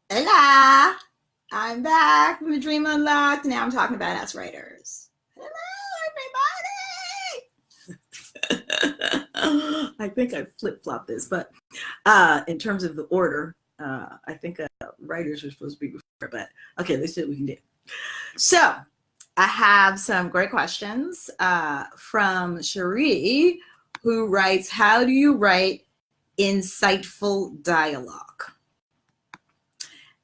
Hola! I'm back from the Dream Unlocked. Now I'm talking about us writers. Hello, everybody! I think I flip-flopped this, but in terms of the order, I think writers are supposed to be before, but okay, let's see what we can do. So, I have some great questions from Cherie, who writes, how do you write insightful dialogue?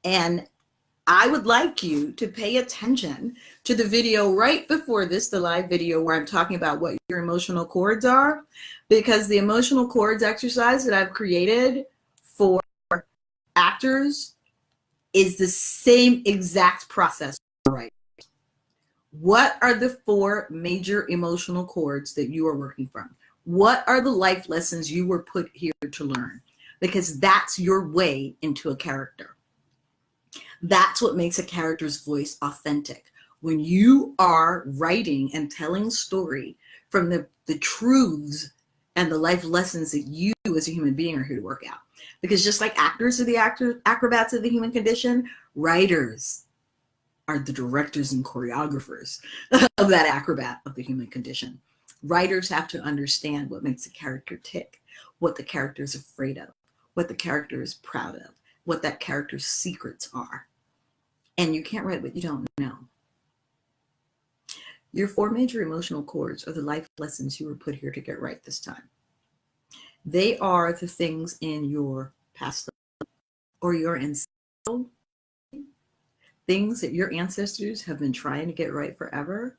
And I would like you to pay attention to the video right before this, the live video where I'm talking about what your emotional chords are, because the emotional chords exercise that I've created for actors is the same exact process, right? What are the 4 major emotional chords that you are working from? What are the life lessons you were put here to learn? Because that's your way into a character. That's what makes a character's voice authentic. When you are writing and telling story from the truths and the life lessons that you as a human being are here to work out. Because just like actors are the acrobats of the human condition, writers are the directors and choreographers of that acrobat of the human condition. Writers have to understand what makes a character tick, what the character is afraid of, what the character is proud of, what that character's secrets are. And you can't write what you don't know. Your 4 major emotional chords are the life lessons you were put here to get right this time. They are the things in your past or your ancestral, things that your ancestors have been trying to get right forever,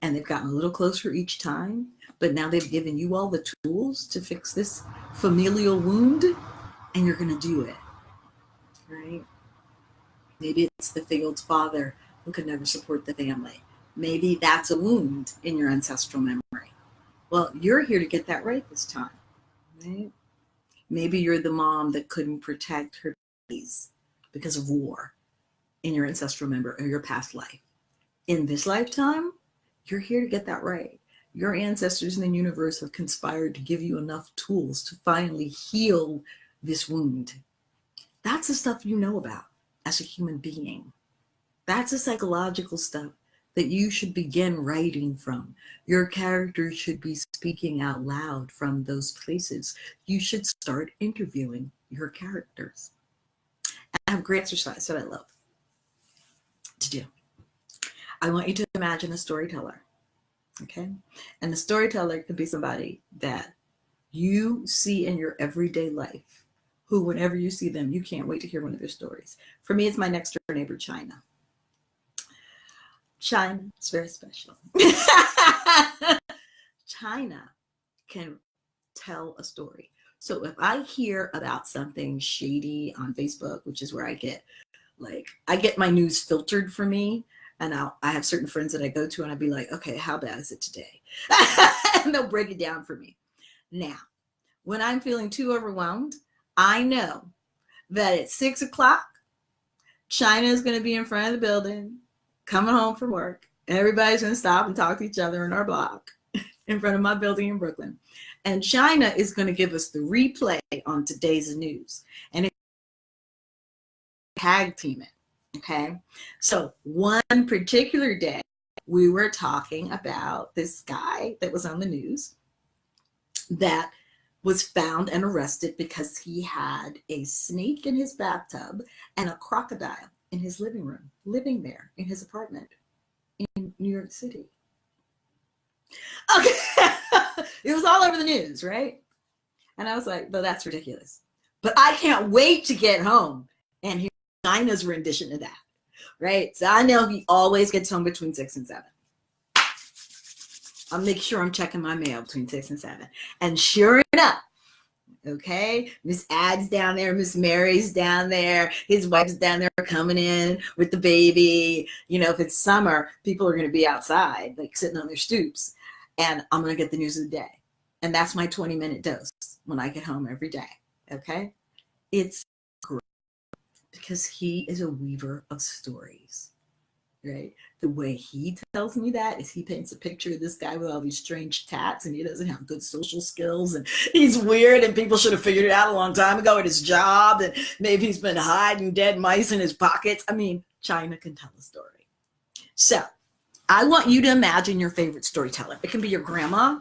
and they've gotten a little closer each time, but now they've given you all the tools to fix this familial wound, and you're going to do it, right? Maybe it's the failed father who could never support the family. Maybe that's a wound in your ancestral memory. Well, you're here to get that right this time, right? Maybe you're the mom that couldn't protect her babies because of war in your ancestral memory or your past life. In this lifetime, you're here to get that right. Your ancestors in the universe have conspired to give you enough tools to finally heal this wound. That's the stuff you know about as a human being. That's the psychological stuff that you should begin writing from. Your character should be speaking out loud from those places. You should start interviewing your characters. I have a great exercise that I love to do. I want you to imagine a storyteller, okay? And the storyteller could be somebody that you see in your everyday life, who whenever you see them, you can't wait to hear one of their stories. For me, it's my next door neighbor, China. China is very special. China can tell a story. So if I hear about something shady on Facebook, which is where I get my news filtered for me, and I have certain friends that I go to and I'd be like, okay, how bad is it today? And they'll break it down for me. Now, when I'm feeling too overwhelmed, I know that at 6 o'clock, China is going to be in front of the building, coming home from work. Everybody's going to stop and talk to each other in our block in front of my building in Brooklyn. And China is going to give us the replay on today's news. And it's tag team it. Okay. So one particular day, we were talking about this guy that was on the news that was found and arrested because he had a snake in his bathtub and a crocodile in his living room, living there in his apartment in New York City. Okay. It was all over the news, right? And I was like, well, that's ridiculous. But I can't wait to get home and hear China's rendition of that, right? So I know he always gets home between 6 and 7. I'll make sure I'm checking my mail between 6 and 7. And sure enough, okay, Miss Ad's down there, Miss Mary's down there, his wife's down there coming in with the baby. You know, if it's summer, people are going to be outside, like sitting on their stoops. And I'm going to get the news of the day. And that's my 20-minute dose when I get home every day, okay? It's great because he is a weaver of stories. right? The way he tells me that is he paints a picture of this guy with all these strange tats and he doesn't have good social skills and he's weird and people should have figured it out a long time ago at his job and maybe he's been hiding dead mice in his pockets. I mean, China can tell a story. So I want you to imagine your favorite storyteller. It can be your grandma,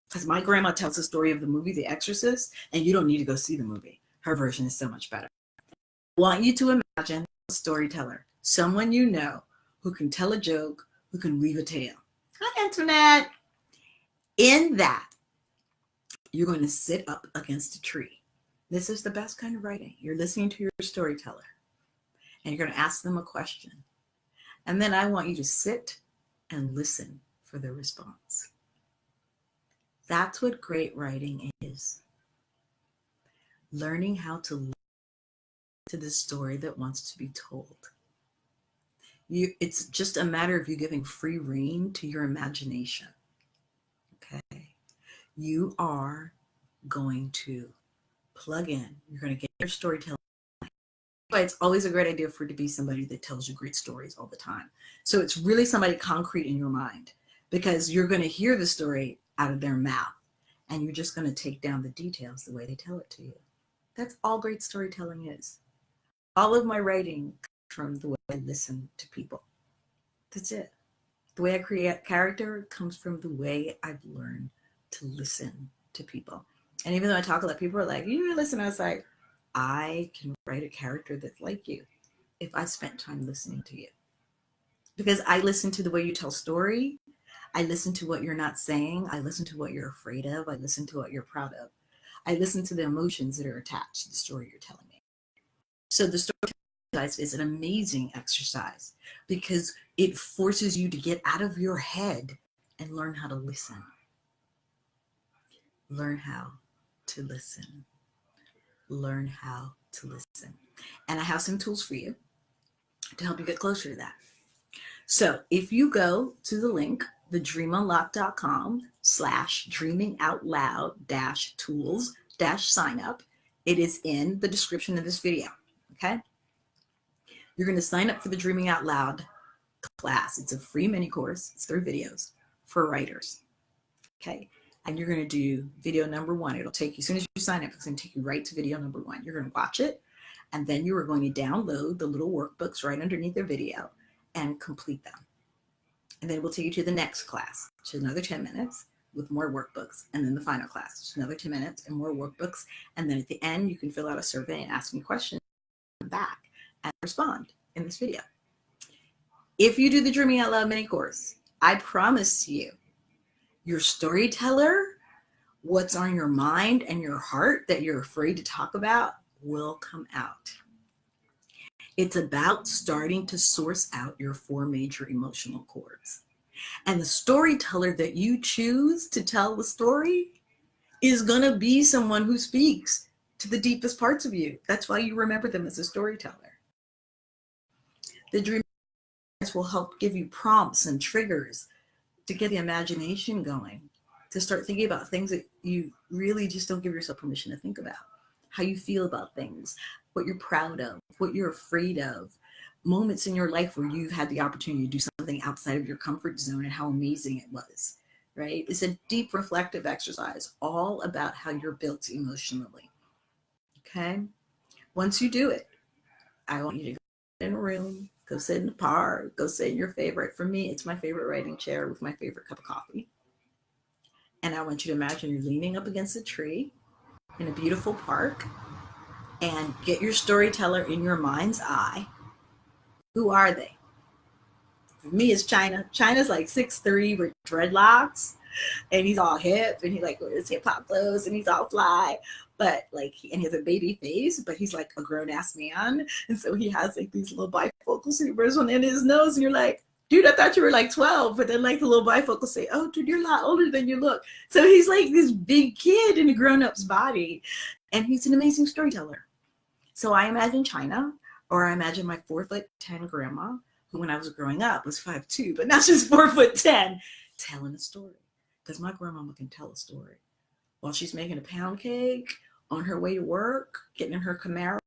because my grandma tells the story of the movie The Exorcist, and you don't need to go see the movie. Her version is so much better. I want you to imagine a storyteller, someone you know who can tell a joke, who can weave a tale. Hi, Internet. In that, you're going to sit up against a tree. This is the best kind of writing. You're listening to your storyteller, and you're going to ask them a question. And then I want you to sit and listen for their response. That's what great writing is. Learning how to listen to the story that wants to be told. It's just a matter of you giving free rein to your imagination. Okay. You are going to plug in. You're going to get your storytelling. But it's always a great idea for it to be somebody that tells you great stories all the time. So it's really somebody concrete in your mind because you're going to hear the story out of their mouth and you're just going to take down the details the way they tell it to you. That's all great storytelling is. All of my writing comes from the way I listen to people. That's it. The way I create character comes from the way I've learned to listen to people. And even though I talk a lot, people are like, you listen. I was like, I can write a character that's like you if I spent time listening to you. Because I listen to the way you tell story. I listen to what you're not saying. I listen to what you're afraid of. I listen to what you're proud of. I listen to the emotions that are attached to the story you're telling me. So the storytelling exercise is an amazing exercise because it forces you to get out of your head and learn how to listen. Learn how to listen. Learn how to listen. And I have some tools for you to help you get closer to that. So if you go to the link, thedreamingoutloud-tools-sign-up, it is in the description of this video, okay? You're going to sign up for the Dreaming Out Loud class. It's a free mini course. It's 3 videos for writers, okay? And you're going to do video number 1. It'll take you, as soon as you sign up, it's going to take you right to video number 1. You're going to watch it, and then you are going to download the little workbooks right underneath the video and complete them. And then we'll take you to the next class, which is another 10 minutes with more workbooks. And then the final class, which is another 10 minutes and more workbooks. And then at the end, you can fill out a survey and ask me questions back and respond in this video. If you do the Dreaming Out Loud mini course, I promise you, your storyteller, what's on your mind and your heart that you're afraid to talk about will come out. It's about starting to source out your 4 major emotional chords. And the storyteller that you choose to tell the story is going to be someone who speaks to the deepest parts of you. That's why you remember them as a storyteller. The dream will help give you prompts and triggers to get the imagination going, to start thinking about things that you really just don't give yourself permission to think about. How you feel about things, what you're proud of, what you're afraid of, moments in your life where you've had the opportunity to do something outside of your comfort zone and how amazing it was, right? It's a deep reflective exercise, all about how you're built emotionally, okay? Once you do it, I want you to go in a room, go sit in the park, go sit in your favorite. For me, it's my favorite writing chair with my favorite cup of coffee. And I want you to imagine you're leaning up against a tree in a beautiful park and get your storyteller in your mind's eye. Who are they? For me, it's China. China's like 6'3" with dreadlocks, and he's all hip, and he like wears hip hop clothes, and he's all fly, but like, and he has a baby face, but he's like a grown ass man, and so he has like these little bifocals, and he wears one in his nose, and you're like, dude, I thought you were like 12, but then like the little bifocals say, oh, dude, you're a lot older than you look. So he's like this big kid in a grown-up's body, and he's an amazing storyteller. So I imagine China, or I imagine my 4'10" grandma, who when I was growing up was 5'2", but now she's 4'10", telling a story. Because my grandmama can tell a story while she's making a pound cake, on her way to work, getting in her Camaro.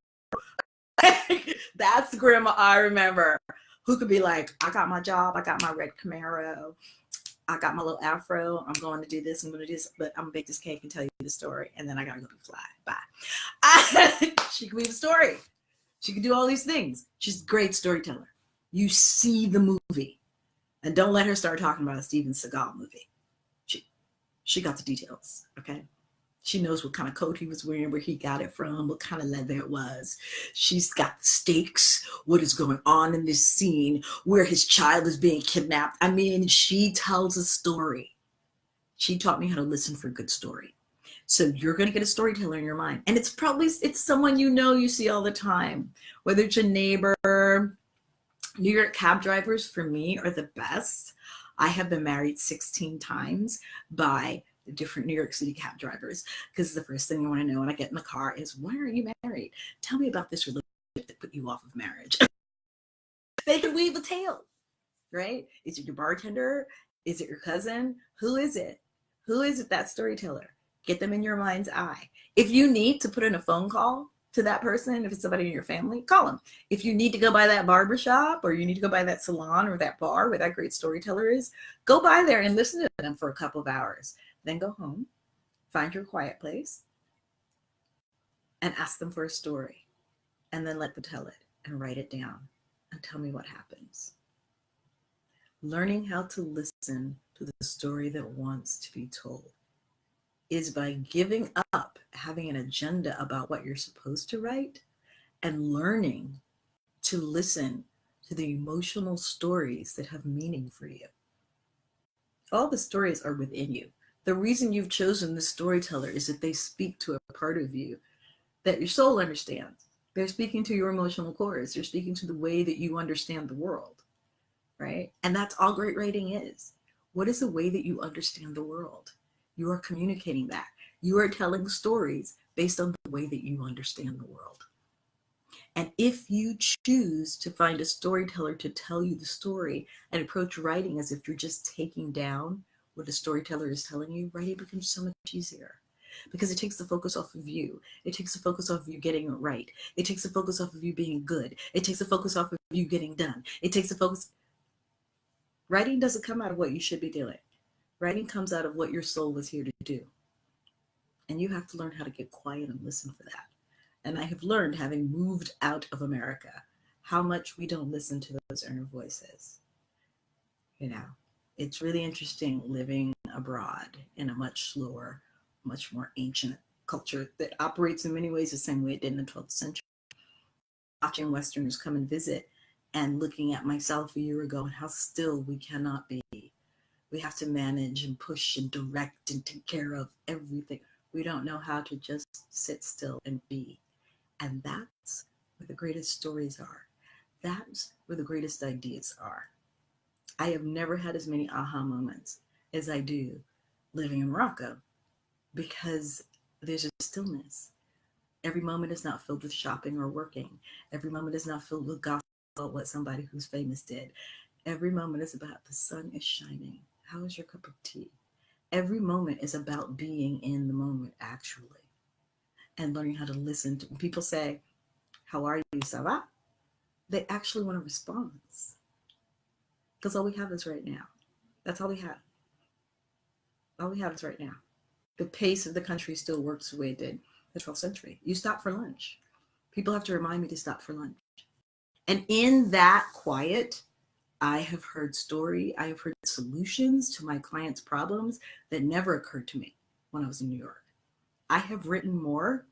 That's the grandma I remember. who could be like, I got my job, I got my red Camaro, I got my little afro, I'm going to do this, I'm going to do this, but I'm going to bake this cake and tell you the story, and then I got to go fly. Bye. She could be the story. She could do all these things. She's a great storyteller. You see the movie, and don't let her start talking about a Steven Seagal movie. She got the details, okay? She knows what kind of coat he was wearing, where he got it from, what kind of leather it was. She's got the stakes, what is going on in this scene, where his child is being kidnapped. I mean, she tells a story. She taught me how to listen for a good story. So you're going to get a storyteller in your mind. And it's someone you see all the time, whether it's a neighbor. New York cab drivers for me are the best. I have been married 16 times by the different New York City cab drivers, because the first thing I want to know when I get in the car is, why are you married? Tell me about this relationship that put you off of marriage. They can weave a tale, right? Is it your bartender? Is it your cousin? Who is it? Who is it, that storyteller? Get them in your mind's eye. If you need to put in a phone call to that person, if it's somebody in your family, call them. If you need to go by that barbershop, or you need to go by that salon or that bar where that great storyteller is, go by there and listen to them for a couple of hours. Then go home, find your quiet place, and ask them for a story. And then let them tell it and write it down and tell me what happens. Learning how to listen to the story that wants to be told is by giving up having an agenda about what you're supposed to write, and learning to listen to the emotional stories that have meaning for you. All the stories are within you. The reason you've chosen the storyteller is that they speak to a part of you that your soul understands. They're speaking to your emotional cores. They're speaking to the way that you understand the world, right? And that's all great writing is. What is the way that you understand the world? You are communicating that. You are telling stories based on the way that you understand the world. And if you choose to find a storyteller to tell you the story and approach writing as if you're just taking down what a storyteller is telling you, writing becomes so much easier, because it takes the focus off of you. It takes the focus off of you getting it right. It takes the focus off of you being good. It takes the focus off of you getting done. It takes the focus. Writing doesn't come out of what you should be doing. Writing comes out of what your soul was here to do. And you have to learn how to get quiet and listen for that. And I have learned, having moved out of America, how much we don't listen to those inner voices. It's really interesting living abroad in a much slower, much more ancient culture that operates in many ways the same way it did in the 12th century. Watching Westerners come and visit and looking at myself a year ago and how still we cannot be. We have to manage and push and direct and take care of everything. We don't know how to just sit still and be. And that's where the greatest stories are. That's where the greatest ideas are. I have never had as many aha moments as I do living in Morocco, because there's a stillness. Every moment is not filled with shopping or working. Every moment is not filled with gossip about what somebody who's famous did. Every moment is about the sun is shining. How is your cup of tea? Every moment is about being in the moment, actually, and learning how to listen to when people say, how are you, ça va? They actually want a response, because all we have is right now. That's all we have. All we have is right now. The pace of the country still works the way it did in the 12th century. You stop for lunch. People have to remind me to stop for lunch. And in that quiet, I have heard solutions to my clients' problems that never occurred to me when I was in New York. I have written more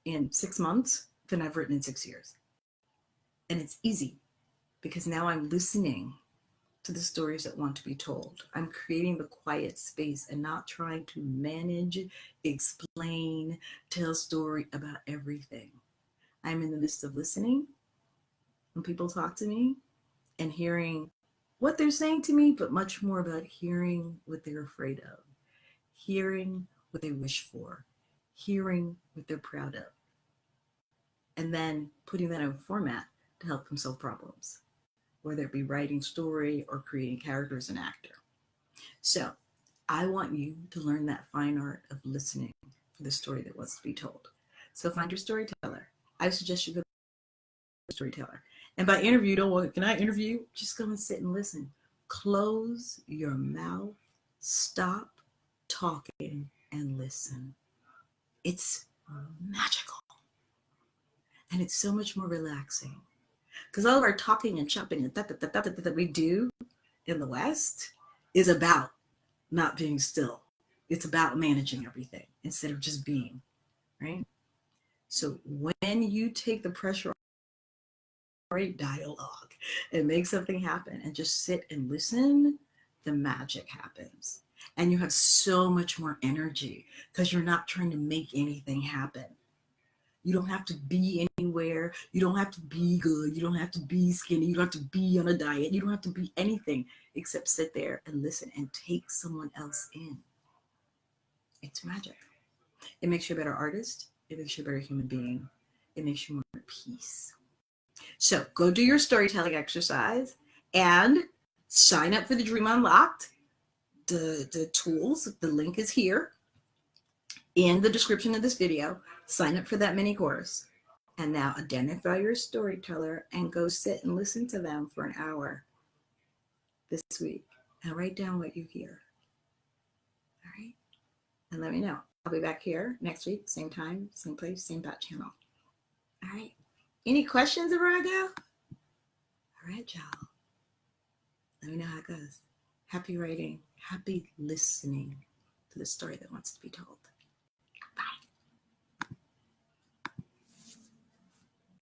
in 6 months than I've written in 6 years. And it's easy, because now I'm listening to the stories that want to be told. I'm creating the quiet space and not trying to manage, explain, tell a story about everything. I'm in the midst of listening when people talk to me and hearing what they're saying to me, but much more about hearing what they're afraid of, hearing what they wish for, hearing what they're proud of, and then putting that in a format to help them solve problems, whether it be writing story or creating character as an actor. So I want you to learn that fine art of listening for the story that wants to be told. So find your storyteller. I suggest you go storyteller. And by interview, don't want, can I interview? Just go and sit and listen. Close your mouth, stop talking, and listen. It's magical. And it's so much more relaxing. Because all of our talking and chopping and that we do in the West is about not being still. It's about managing everything instead of just being, right? So when you take the pressure off a dialogue and make something happen and just sit and listen, the magic happens. And you have so much more energy because you're not trying to make anything happen. You don't have to be anywhere. You don't have to be good. You don't have to be skinny. You don't have to be on a diet. You don't have to be anything except sit there and listen and take someone else in. It's magic. It makes you a better artist. It makes you a better human being. It makes you more at peace. So go do your storytelling exercise and sign up for the Dream Unlocked. The tools, the link is here in the description of this video. Sign up for that mini course. And now identify your storyteller and go sit and listen to them for an hour this week and write down what you hear. All right? And let me know. I'll be back here next week, same time, same place, same bat channel. All right? Any questions before I go? All right, y'all. Let me know how it goes. Happy writing. Happy listening to the story that wants to be told.